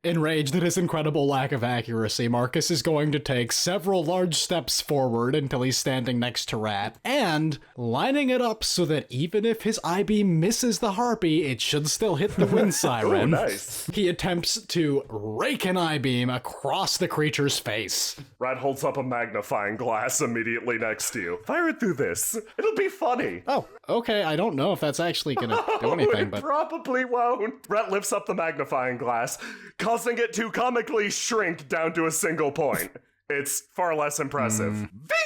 Enraged at his incredible lack of accuracy, Markus is going to take several large steps forward until he's standing next to Rat, and lining it up so that even if his I-beam misses the Harpy, it should still hit the wind siren. Ooh, nice. He attempts to rake an I-beam across the creature's face. Rat holds up a magnifying glass immediately next to you. Fire it through this. It'll be funny. Oh, okay, I don't know if that's actually gonna do anything, It but... probably won't. Rat lifts up the magnifying glass, causing it to comically shrink down to a single point. It's far less impressive. Bing!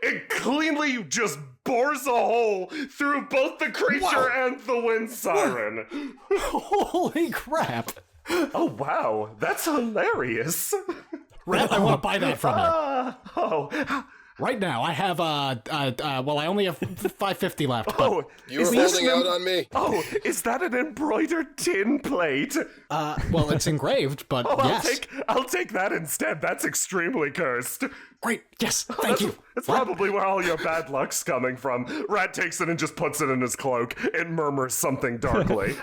It cleanly just bores a hole through both the creature and the wind siren. Holy crap! Oh, wow. That's hilarious. Rat, I want to buy that from you. Oh, Right now, I have, well, I only have $5.50 left, but... oh, You were holding out on me. Oh, is that an embroidered tin plate? Well, it's engraved, but yes. I'll take that instead. That's extremely cursed. Great, yes, thank you. That's probably where all your bad luck's coming from. Rat takes it and just puts it in his cloak. It murmurs something darkly.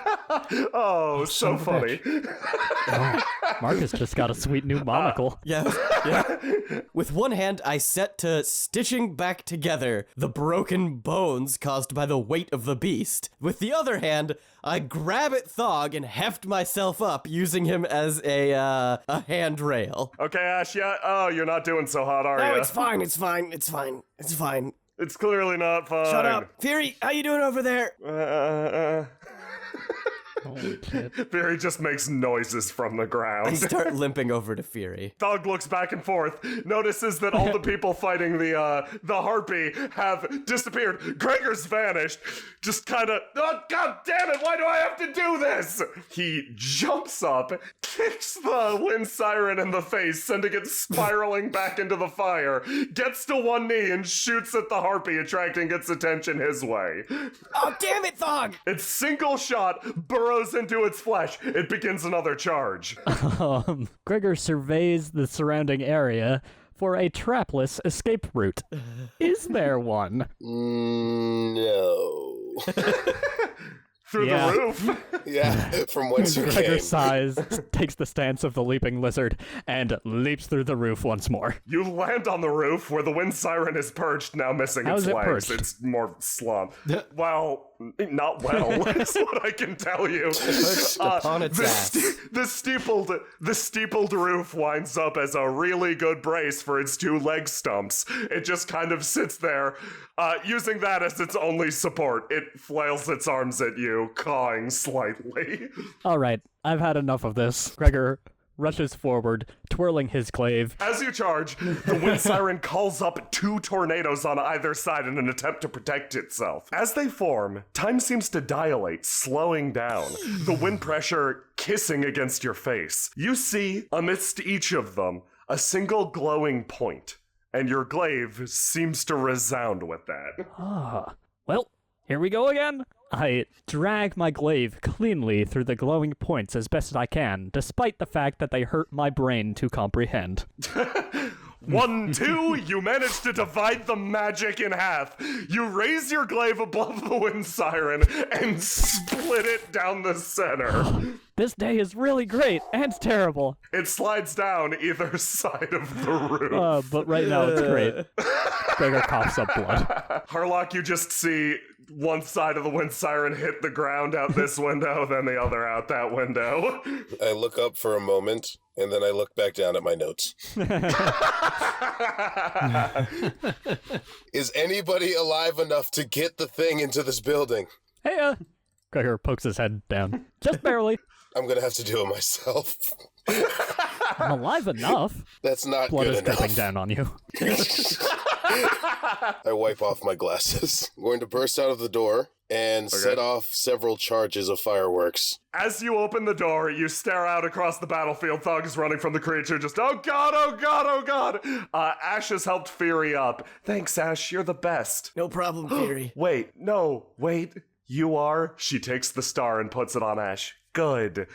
Oh, so funny. Markus just got a sweet new monocle. Yeah. With one hand, I set to stitching back together the broken bones caused by the weight of the beast. With the other hand, I grab at Thog and heft myself up, using him as a handrail. Okay, Ashe, yeah? Oh, you're not doing so hot, are No, you? it's fine, it's fine, it's fine, it's fine. It's clearly not fine. Shut up. Firi, how you doing over there? Holy shit. Firi just makes noises from the I ground. start limping over to Firi. Thog looks back and forth, notices that all the people fighting the Harpy have disappeared. Gregor's vanished. Just kind of, oh, god damn it, why do I have to do this? He jumps up, kicks the wind siren in the face, sending it spiraling back into the fire, gets to one knee and shoots at the Harpy, attracting its attention his way. Oh, damn it, Thog! Its single shot burrows into its flesh. It begins another charge. Gregor surveys the surrounding area for a trapless escape route. Is there one? No. Through Yeah. the roof. Yeah, from whence you Gregor came. sighs, takes the stance of the leaping lizard, and leaps through the roof once more. You land on the roof where the wind siren is perched, now missing How its is it legs. perched? It's more slump. Well, not well, is what I can tell you. Perched upon its ass. The steepled roof winds up as a really good brace for its two leg stumps. It just kind of sits there, using that as its only support. It flails its arms at you, cawing slightly. All right, I've had enough of this. Gregor rushes forward, twirling his glaive. As you charge, the wind siren calls up two tornadoes on either side in an attempt to protect itself. As they form, time seems to dilate, slowing down, the wind pressure kissing against your face. You see, amidst each of them, a single glowing point, and your glaive seems to resound with that. Well, here we go again. I drag my glaive cleanly through the glowing points as best I can, despite the fact that they hurt my brain to comprehend. 1, 2, you manage to divide the magic in half. You raise your glaive above the wind siren and split it down the center. This day is really great and terrible. It slides down either side of the roof. But right now it's great. Gregor coughs up blood. Harlock, you just see one side of the wind siren hit the ground out this window, then the other out that window. I look up for a moment, and then I look back down at my notes. Is anybody alive enough to get the thing into this building? Hey, Gregor pokes his head down. Just barely. I'm gonna have to do it myself. I'm alive enough. That's not Blood good is enough. dripping down on you. I wipe off my glasses. I'm going to burst out of the door and set off several charges of fireworks. As you open the door, you stare out across the battlefield. Thug is running from the creature, just, oh god, oh god, oh god. Ashe has helped Firi up. Thanks, Ashe, you're the best. No problem, Firi. Wait, You are? She takes the star and puts it on Ashe. Good.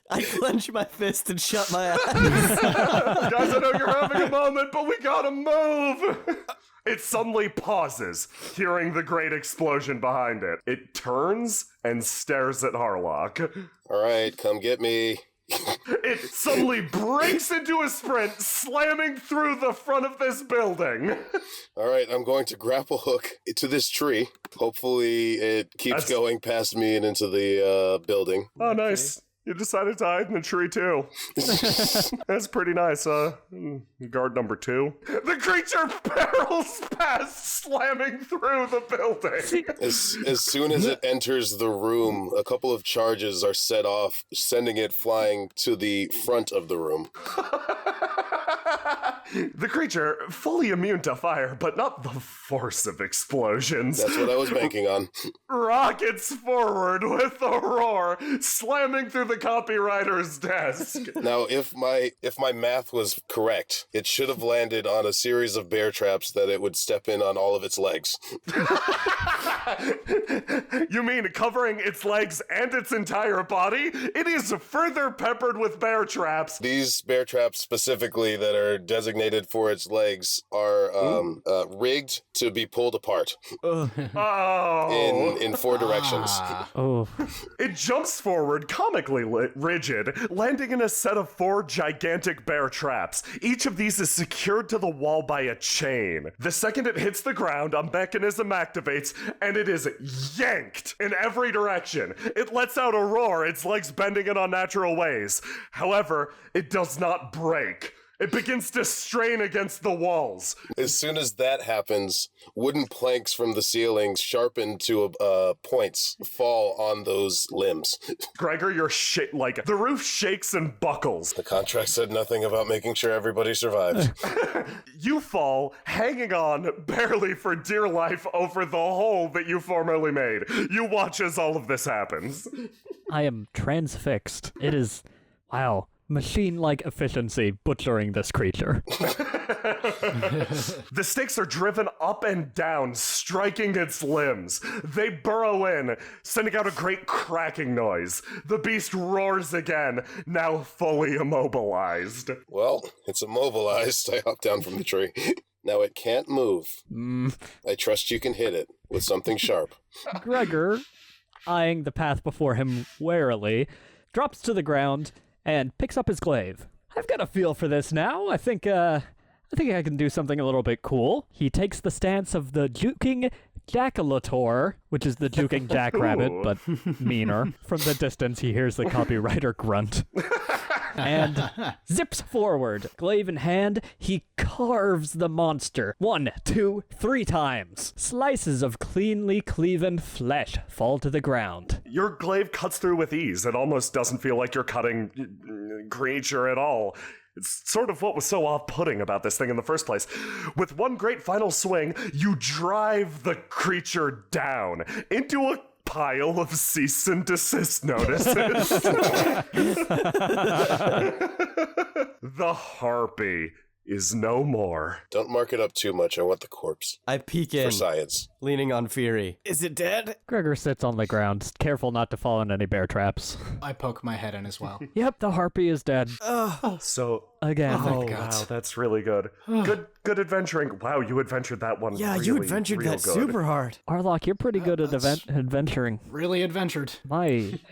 I clench my fist and shut my eyes. Guys, I know you're having a moment, but we gotta move! It suddenly pauses, hearing the great explosion behind it. It turns and stares at Harlock. All right, come get me. It suddenly breaks into a sprint, slamming through the front of this building. All right, I'm going to grapple hook to this tree. Hopefully it keeps going past me and into the building. Oh, nice. You decided to hide in the tree, too. That's pretty nice, guard number 2. The creature barrels past, slamming through the building. As soon as it enters the room, a couple of charges are set off, sending it flying to the front of the room. The creature, fully immune to fire, but not the force of explosions. That's what I was banking on. Rockets forward with a roar, slamming through the copywriter's desk. Now, if my math was correct, it should have landed on a series of bear traps that it would step in on all of its legs. You mean covering its legs and its entire body? It is further peppered with bear traps. These bear traps specifically that are designated for its legs are rigged to be pulled apart in 4 directions. Oh. It jumps forward, comically rigid, landing in a set of 4 gigantic bear traps. Each of these is secured to the wall by a chain. The second it hits the ground, a mechanism activates, and it is yanked in every direction. It lets out a roar, its legs bending in unnatural ways. However, it does not break. It begins to strain against the walls. As soon as that happens, wooden planks from the ceiling sharpened to points fall on those limbs. Gregor, you're the roof shakes and buckles. The contract said nothing about making sure everybody survived. You fall, hanging on, barely for dear life, over the hole that you formerly made. You watch as all of this happens. I am transfixed. It is, wow, machine-like efficiency butchering this creature. The stakes are driven up and down, striking its limbs. They burrow in, sending out a great cracking noise. The beast roars again, now fully immobilized. Well, it's immobilized. I hop down from the tree. Now it can't move. I trust you can hit it with something sharp. Gregor, eyeing the path before him warily, drops to the ground and picks up his glaive. I've got a feel for this now. I think I can do something a little bit cool. He takes the stance of the juking jackalator, which is the juking jackrabbit, but meaner. From the distance, he hears the copywriter grunt. And zips forward. Glaive in hand, he carves the monster 1, 2, 3 times. Slices of cleanly cleaven flesh fall to the ground. Your glaive cuts through with ease. It almost doesn't feel like you're cutting creature at all. It's sort of what was so off-putting about this thing in the first place. With one great final swing, you drive the creature down into a pile of cease and desist notices. The Harpy is no more. Don't mark it up too much. I want the corpse. I peek in, For science. leaning on Firi. Is it dead? Gregor sits on the ground, careful not to fall in any bear traps. I poke my head in as well. Yep, the harpy is dead. So, Again. Oh, wow, that's really good. Good adventuring. Wow, you adventured that one. Yeah, really, you adventured real that good. super hard. Harlock, you're pretty good at adventuring. Really adventured. My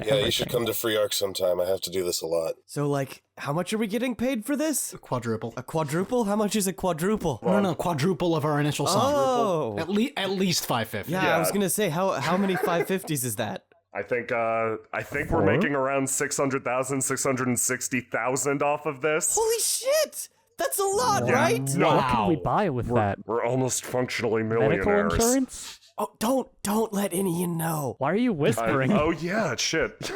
Yeah, you should come to Free Arc sometime. I have to do this a lot. So, like, how much are we getting paid for this? Quadruple. A quadruple? How much is a quadruple? No, quadruple of our initial sum. Oh. At least 550. Yeah, I was gonna say, how many 550s is that? I think we're making around 600,000, 660,000 off of this. Holy shit! That's a lot, Yeah. right? No, What can we buy with that? we're almost functionally Medical millionaires. insurance? Oh, don't let any in know. Why are you whispering? Oh yeah, shit.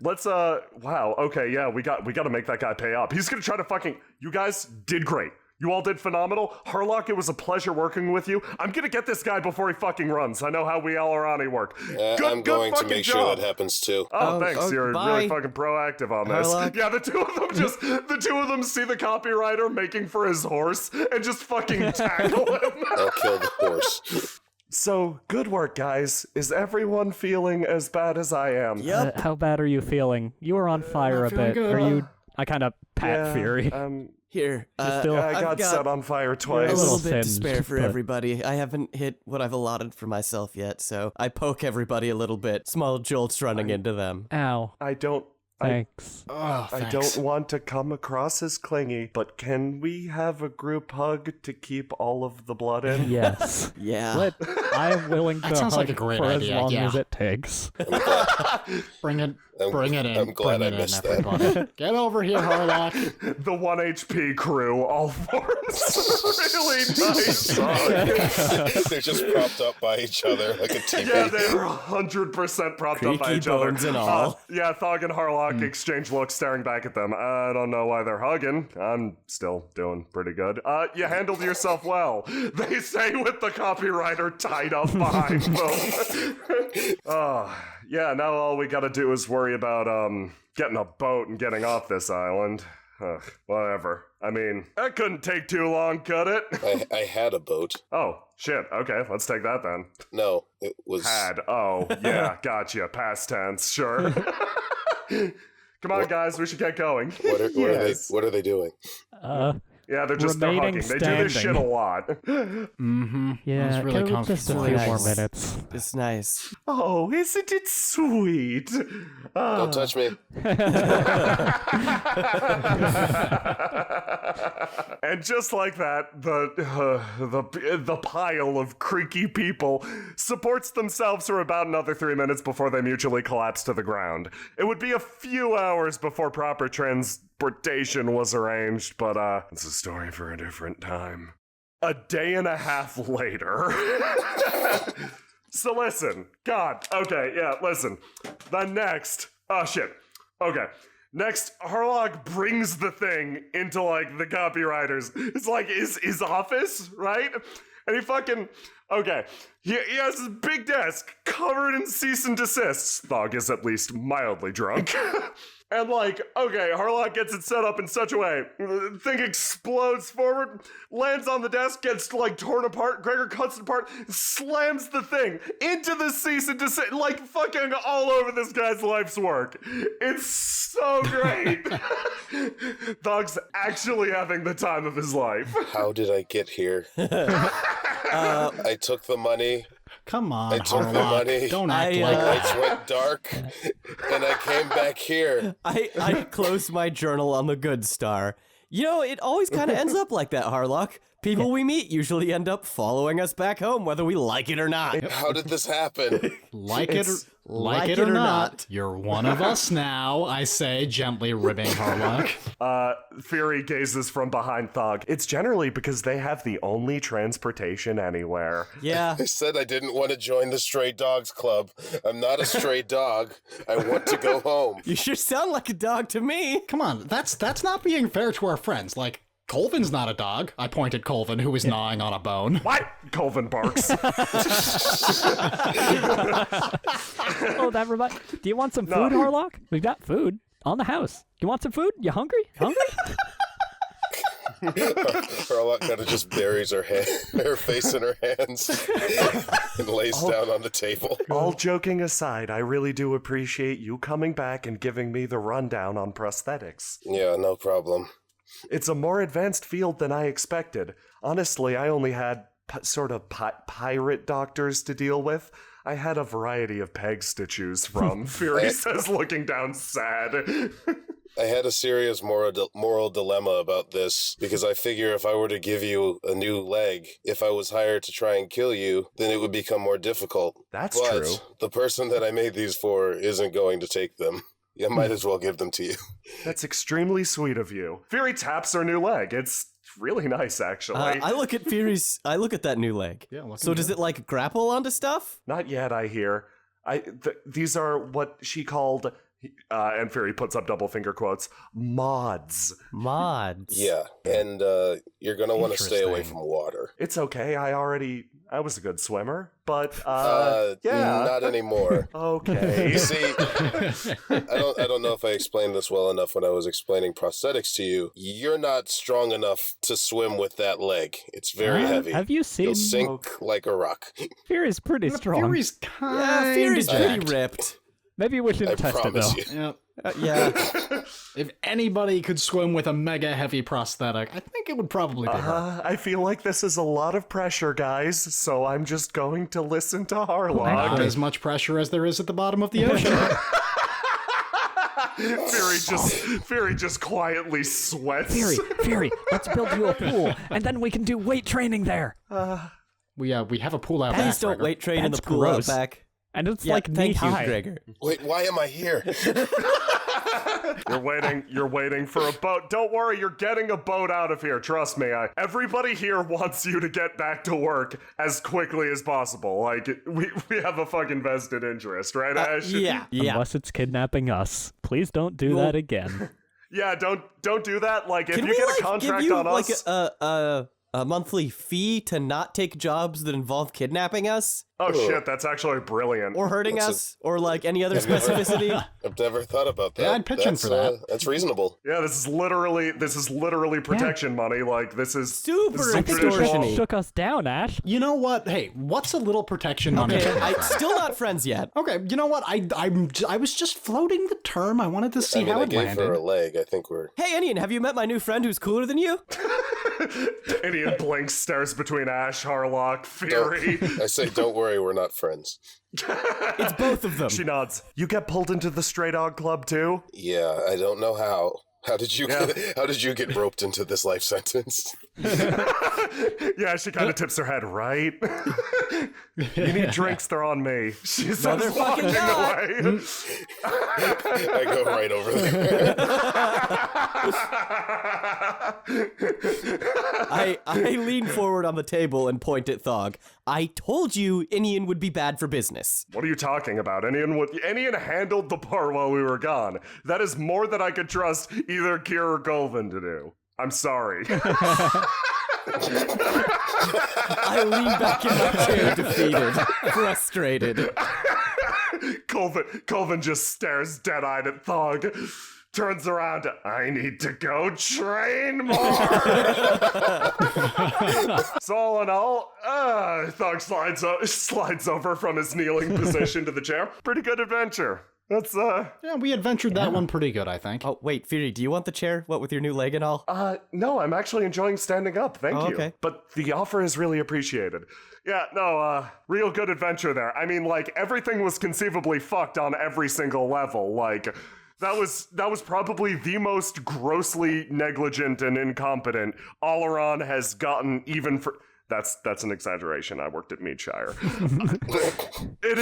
Let's wow, okay, yeah, we got to make that guy pay up. He's gonna try to you guys did great. You all did phenomenal. Harlock, it was a pleasure working with you. I'm gonna get this guy before he fucking runs. I know how we Alorani work. I'm going to fucking make job. sure that happens too. Oh, thanks. You're bye. really fucking proactive on this. Harlock. Yeah, the two of them see the copywriter making for his horse and just fucking tackle him. I'll kill the horse. So, good work, guys. Is everyone feeling as bad as I am? Yep. How bad are you feeling? You were on fire a feeling bit. good. Are you? I kind of pat Firi. Here, still- I I've got set on fire twice. a little little bit to singed, spare for but- everybody. I haven't hit what I've allotted for myself yet, so I poke everybody a little bit. Small jolts running into them. Ow. I don't Thanks. Oh, I don't want to come across as clingy, but can we have a group hug to keep all of the blood in? Yes. Yeah. I am willing to That sounds hug like a great for idea, as long yeah. as it takes. Bring it in. I'm glad bring I it missed in, that. everybody. Get over here, Harlock. The 1 HP crew all forms really nice hug. They're just propped up by each other like a team. Yeah, they were 100% propped up by Creaky each other. bones and all. Yeah, Thog and Harlock exchange looks staring back at them. I don't know why they're hugging. I'm still doing pretty good. You handled yourself well. They say with the copywriter tied up behind them. Yeah, now all we gotta do is worry about, getting a boat and getting off this island. Ugh, whatever. I mean, that couldn't take too long, could it? I had a boat. Oh, shit. Okay, let's take that then. No, it was. Had. Oh, yeah, gotcha. Past tense, sure. Come on, guys, we should get going. What are they doing? Yeah, they're they're remaining hugging. They do this shit a standing. lot. Yeah, It's really can we just a comfortable. few Nice. more minutes. It's nice. Oh, isn't it sweet? Don't touch me. And just like that, the pile of creaky people supports themselves for about another 3 minutes before they mutually collapse to the ground. It would be a few hours before proper transportation was arranged, but it's a story for a different time. A day and a half later. So listen, God, okay, yeah, listen. Oh shit, okay. Next, Harlock brings the thing into, like, the copywriters. It's like his office, right? And he fucking, okay, he has his big desk covered in cease and desists. Thog is at least mildly drunk. And, like, okay, Harlock gets it set up in such a way. The thing explodes forward, lands on the desk, gets, like, torn apart. Gregor cuts it apart, slams the thing into the cease and desist, like, fucking all over this guy's life's work. It's so great. Thog's actually having the time of his life. How did I get here? I took the money. Come on, I took the Harlock. money. Don't act I, like The that. lights went dark, and I came back here. I closed my journal on the good star. You know, it always kind of ends up like that, Harlock. People we meet usually end up following us back home, whether we like it or not. How did this happen? Like it or not, you're one of us now, I say, gently ribbing Harlock. Firi gazes from behind Thog. It's generally because they have the only transportation anywhere. Yeah. I said I didn't want to join the Stray Dogs Club. I'm not a stray dog. I want to go home. You sure sound like a dog to me. Come on, that's not being fair to our friends. Like, Colvin's not a dog. I pointed Colvin, who was gnawing on a bone. What? Colvin barks. Oh, that reminds. Do you want some food, Harlock? We've got food on the house. You want some food? You hungry? Hungry? Harlock kind of just buries her face in her hands and lays down on the table. All joking aside, I really do appreciate you coming back and giving me the rundown on prosthetics. Yeah, no problem. It's a more advanced field than I expected. Honestly, I only had pirate doctors to deal with. I had a variety of pegs to choose from, Firi says, looking down sad. I had a serious moral dilemma about this, because I figure if I were to give you a new leg, if I was hired to try and kill you, then it would become more difficult. That's but true. The person that I made these for isn't going to take them. I might as well give them to you. That's extremely sweet of you. Firi taps her new leg. It's really nice, actually. I look at that new leg. Yeah, looking So does good. it, like, grapple onto stuff? Not yet, I hear. These are what she called, and Firi puts up double finger quotes, mods. Mods. Yeah, and you're going to want to stay away Interesting. from water. It's okay, I already I was a good swimmer, but yeah. Not anymore. Okay. You see, I don't know if I explained this well enough when I was explaining prosthetics to you. You're not strong enough to swim with that leg. It's very heavy. Have you seen? You'll sink like a rock. Firi's pretty strong. Fury's kind Firi's of pretty jacked. ripped. Maybe we should I test it promise though. you. Yeah. Yeah. If anybody could swim with a mega heavy prosthetic, I think it would probably be her. I feel like this is a lot of pressure, guys, so I'm just going to listen to Not Harlock. as much pressure as there is at the bottom of the ocean. Firi just quietly sweats. Firi, let's build you a pool, and then we can do weight training there. We have a pool out Please back. don't Gregor. weight train in the That's pool gross. out back. And it's Yeah, like thank you, knee-high. Gregor. Wait, why am I here? You're waiting for a boat. Don't worry, you're getting a boat out of here. Trust me. Everybody here wants you to get back to work as quickly as possible. Like, we have a fucking vested interest, right, Ash? Yeah. Unless it's kidnapping us. Please don't do that again. Yeah, don't do that. Like, if Can you we, get a like, contract give you, on like, us... a monthly fee to not take jobs that involve kidnapping us? Oh shit, that's actually brilliant. Or hurting That's us? Or, like, any other specificity? I've never thought about that. Yeah, I'd pitch in for that. That's reasonable. Yeah, this is literally protection money. Like, this is Super this is extortion-y. traditional. Shook us down, Ash. You know what? Hey, what's a little protection money? Okay, for? I'm still not friends yet. Okay, you know what? I was just floating the term. I wanted to see I mean, how I it gave landed. her a leg. I think we're... Hey, Enian, have you met my new friend who's cooler than you? Idiot blinks, stares between Ash, Harlock, Firi. I say, don't worry, we're not friends. It's both of them. She nods. You get pulled into the Stray Dog Club too? Yeah, I don't know how. How did you get roped into this life sentence? Yeah, she kind of tips her head, right? You need drinks, they're on me. She says, they're walking fucking not. away. I go right over there. I lean forward on the table and point at Thog. I told you Enian would be bad for business. What are you talking about? Enian handled the bar while we were gone. That is more than I could trust either Kier or Golvin to do. I'm sorry. I lean back in my chair, defeated, frustrated. Colvin just stares dead-eyed at Thog, turns around. I need to go train more. So all in all, Thog slides over from his kneeling position to the chair. Pretty good adventure. That's Yeah, we adventured that one pretty good, I think. Oh, wait, Firi, do you want the chair? What, with your new leg and all? no, I'm actually enjoying standing up. Thank you. Okay. But the offer is really appreciated. Yeah, no, real good adventure there. I mean, like, everything was conceivably fucked on every single level. Like, that was probably the most grossly negligent and incompetent Oleron has gotten, even for... That's an exaggeration. I worked at Meadshire. It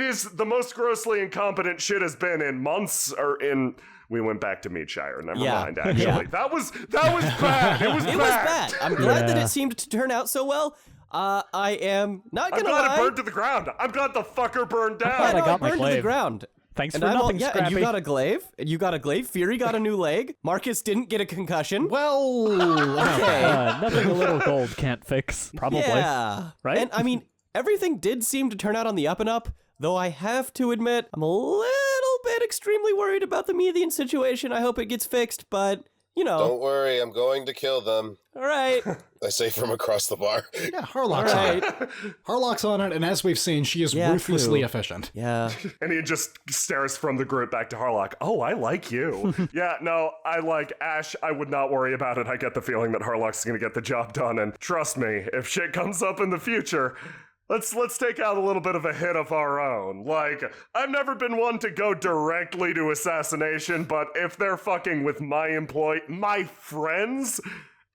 is the most grossly incompetent shit has been in months or in... We went back to Meadshire. Never mind, actually. Yeah. That was bad. It was It was bad. I'm glad that it seemed to turn out so well. I am not I'm gonna glad lie. it burned to the ground. I'm glad the fucker burned down. I got it my burned to the glaive. ground. Thanks And for I'm all, nothing, yeah, Scrappy. and you got a glaive. You got a glaive. Firi got a new leg. Markus didn't get a concussion. Well, Okay. Nothing a little gold can't fix, probably. Yeah. Right? And I mean, everything did seem to turn out on the up and up, though I have to admit, I'm a little bit extremely worried about the Methian situation. I hope it gets fixed, but, you know. Don't worry, I'm going to kill them. All right. I say from across the bar. yeah, Harlock's All on right. it. Harlock's on it, and as we've seen, she is Yeah, ruthlessly true. efficient. Yeah. And he just stares from the group back to Harlock. Oh, I like you. Yeah, no, I like Ash. I would not worry about it. I get the feeling that Harlock's going to get the job done. And trust me, if shit comes up in the future, let's take out a little bit of a hit of our own. Like, I've never been one to go directly to assassination, but if they're fucking with my friends,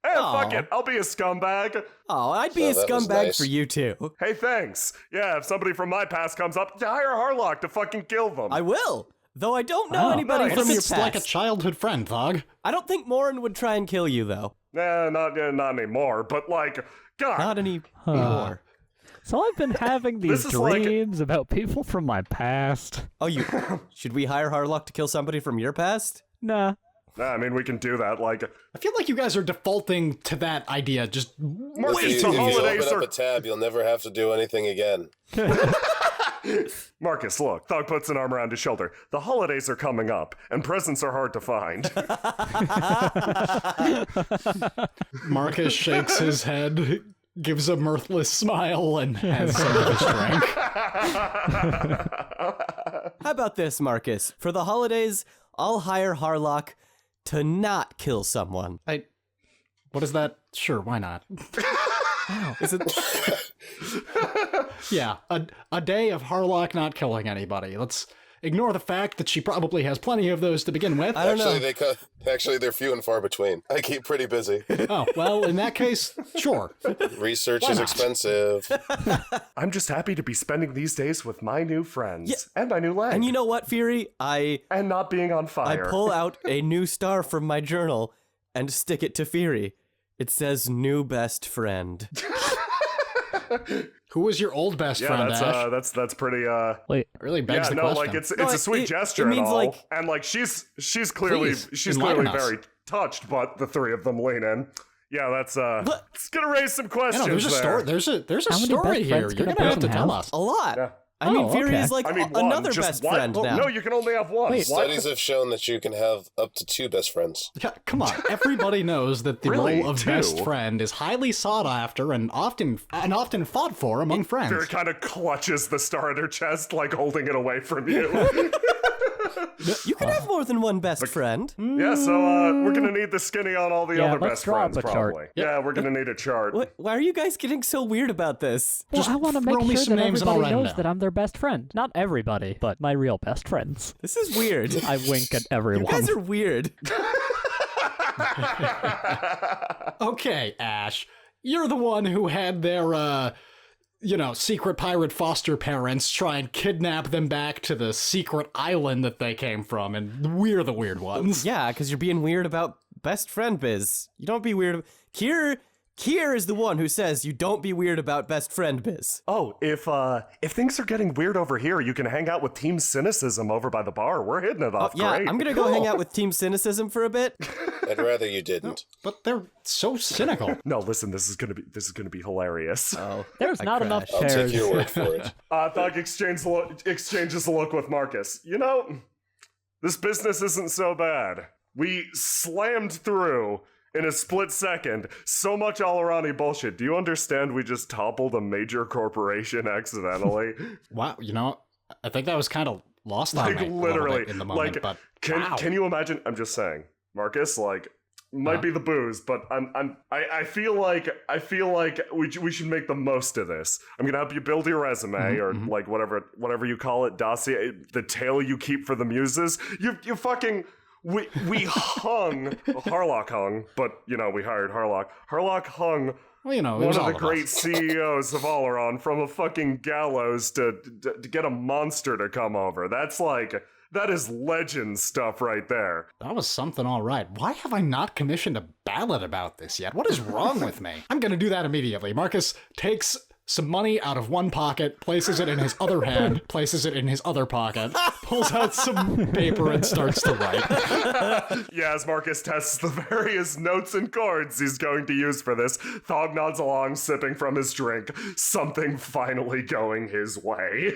fuck it. I'll be a scumbag. Oh, I'd be a that was scumbag nice. for you too. Hey, thanks. Yeah, if somebody from my past comes up, hire Harlock to fucking kill them. I will. Though I don't know anybody nice. from your It's past. like a childhood friend, Thog. I don't think Morin would try and kill you, though. Nah, not anymore. But like, God, Not anymore. So I've been having these This is like- dreams about people from my past. Oh, you... Should we hire Harlock to kill somebody from your past? Nah. I mean, we can do that. Like, I feel like you guys are defaulting to that idea. Just Marcus, If the you holidays open are... up a tab, you'll never have to do anything again. Marcus, look. Thog puts an arm around his shoulder. The holidays are coming up, and presents are hard to find. Marcus shakes his head, gives a mirthless smile, and has some of his drink. How about this, Marcus? For the holidays, I'll hire Harlock to not kill someone. What is that? Sure, why not? Is it? Yeah, a day of Harlock not killing anybody. Let's ignore the fact that she probably has plenty of those to begin with. I don't know. Actually, they're few and far between. I keep pretty busy. Oh, well, in that case, sure. Research is expensive. I'm just happy to be spending these days with my new friends and my new leg. And you know what, Firi? And not being on I fire. pull out a new star from my journal and stick it to Firi. It says new best friend. Who was your old best friend, Ash? That's pretty Wait, Really begs the no, question. like it's No, a sweet it gesture means and all. like- And like she's clearly Please, enlighten us. very touched, but the three of them lean in. Yeah, that's it's gonna raise some Yeah, questions. no, there's a story. There's a How many story best here. friends You're could a gonna have to person tell have? us. A lot. Yeah. I mean, Oh, Firi okay. is like I mean, one, another just best one? friend Oh, now. No, you can only have one. Wait. What? Studies have shown that you can have up to 2 best friends. Yeah, come on. Everybody knows that the Really? role of Two? best friend is highly sought after and often fought for among friends. Firi kind of clutches the star at her chest, like holding it away from you. You can have more than one best friend. Yeah, so we're gonna need the skinny on all the Yeah, other let's best draw friends, up a chart. probably. Yeah, we're gonna need a chart. Why are you guys getting so weird about this? well, I want to make throw me sure some that names and I'll everybody write 'em knows down. that I'm their best friend. Not everybody, but my real best friends. This is weird. I wink at You everyone. guys are weird. Okay, Ash. You're the one who had their, secret pirate foster parents try and kidnap them back to the secret island that they came from, and we're the weird ones. Yeah, because you're being weird about best friend biz. You don't be weird. Kier is the one who says you don't be weird about best friend biz. Oh, if things are getting weird over here, you can hang out with Team Cynicism over by the bar. We're hitting it off Yeah, great. I'm gonna go hang out with Team Cynicism for a bit. I'd rather you didn't. But they're so cynical. No, listen, this is gonna be hilarious. Oh, There's I not enough crashed. I'll chairs. take your word for it. Thug exchanges a look with Marcus. You know, this business isn't so bad. We slammed through in a split second so much Alarani bullshit. Do you understand we just toppled a major corporation accidentally? Wow, I think that was kind of lost on Like me a little literally bit in the moment, like but can wow. can you imagine? I'm just saying, Marcus, like might be the booze, but I feel like we should make the most of this. I'm gonna help you build your resume or like whatever you call it, dossier, the tale you keep for the muses. You fucking we hung Harlock hung, but we hired Harlock. Harlock hung Well, it one was of all the of great us. CEOs of Oleron from a fucking gallows to get a monster to come over. That is legend stuff right there. That was something all right. Why have I not commissioned a ballad about this yet? What is wrong with me? I'm gonna do that immediately. Marcus takes some money out of one pocket, places it in his other hand, places it in his other pocket, pulls out some paper and starts to write. Yeah, as Marcus tests the various notes and chords he's going to use for this, Thog nods along, sipping from his drink, something finally going his way.